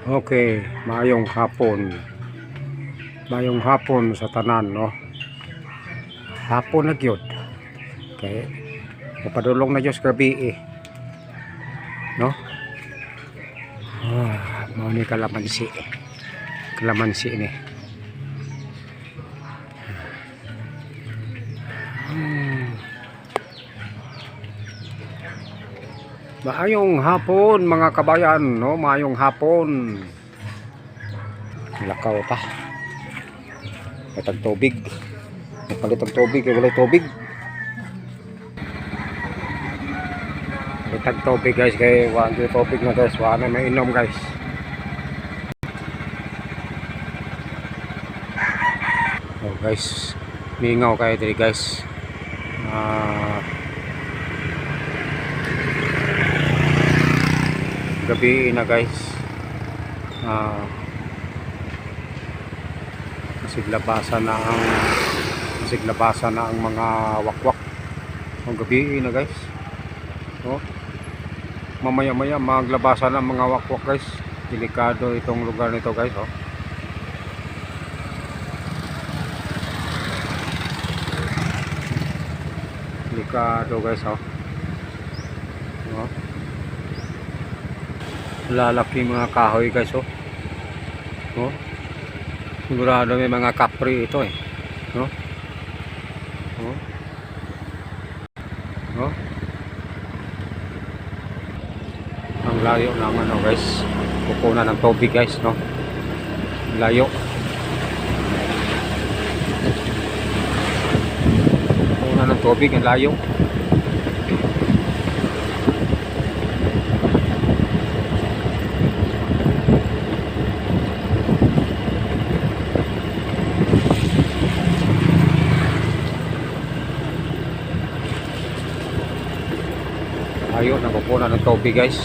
Okay, mayong hapon. Mayong hapon sa tanan, no. Hapon na gyud. Okay. Mapadulong na Diyos gabi eh. No? Mao ni kalamansi. Kalamansi ni. Maayong hapon mga kabayan, no? Maayong hapon. Lakaw ta. May tubig. Napalit ang tubig, wala tubig. May tubig guys, kay wala tubig na guys, wala na may inom guys. Oh guys, mingaw kayo dito guys. Gabi na guys. Masiglabasan na ang mga wakwak. Ang gabi na guys. Oh. Mamaya-maya maglabasan na ang mga wakwak guys. Delikado itong lugar nito guys, oh. Delikado guys, oh. Oh. Lalaki mga kahoy guys, oh. Oh. Sigurado may mga kapri ito eh. No? Oh. Oh. Ang layo naman, oh guys. Kukunan ng tubig guys, no. Layo. Kukunan ng tubig, ang layo. Ayun, nakukunan ng tubig guys.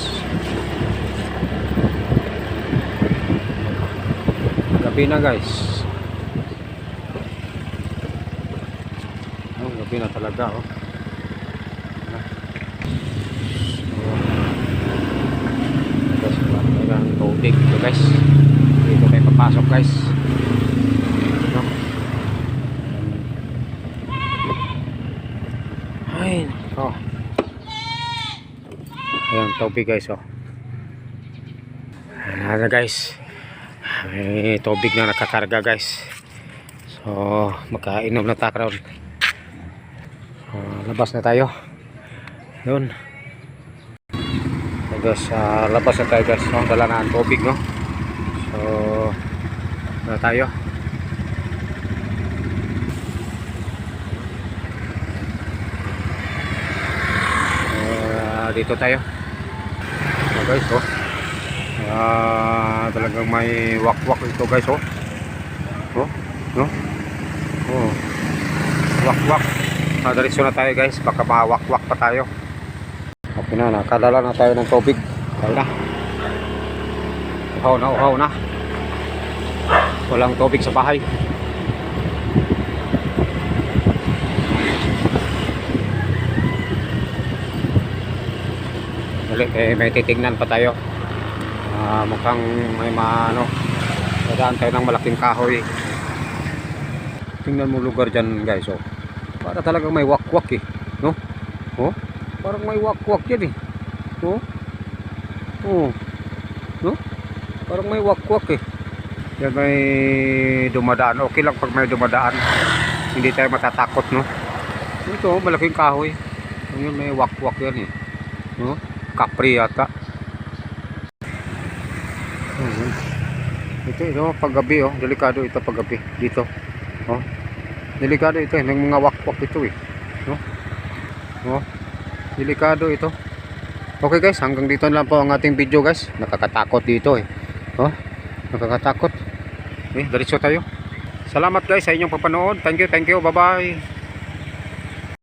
Gabi na guys. Oh, gabi na talaga, oh. Guys, wala ng tubig ito guys. Dito tayo papasok guys. No? Ay, oh. Ayan, tubig guys, oh. Ayan na guys. May tubig na nakakarga guys. So, makainom na tayo. Labas na tayo. Yun. So guys, labas na tayo guys. So, dala na ang tubig, no? So, na tayo. Dito tayo. Guys, oh. Talagang may wakwak ito guys, oh. Oh, no? Oh. Wakwak. Diretso na tayo guys, baka mawakwak pa tayo. Okay na, nakadala na tayo ng tubig. Tayo na. Uhaw na. Walang tubig sa bahay. May titignan pa tayo. Mukhang may dadaan tayo ng malaking kahoy. Tingnan mo lugar dyan guys, oh. Para talagang may wakwak eh, no? Oh, parang may wakwak yan eh. Oh, oh, no? Parang may wakwak eh. Yan may dumadaan. Okay lang pag may dumadaan, hindi tayo matatakot, no? Ito, malaking kahoy. Yan, may wakwak yan eh, no? Kapri yata. Ito paggabi, oh. Delikado ito paggabi dito, oh. Delikado ito, may mga wakwak ito eh, no? Oh. Delikado ito. Okay guys, hanggang dito lang po ang ating video guys. Nakakatakot dito eh, oh. Nakakatakot. Diretso tayo. Salamat guys sa inyong papanood. Thank you, bye bye.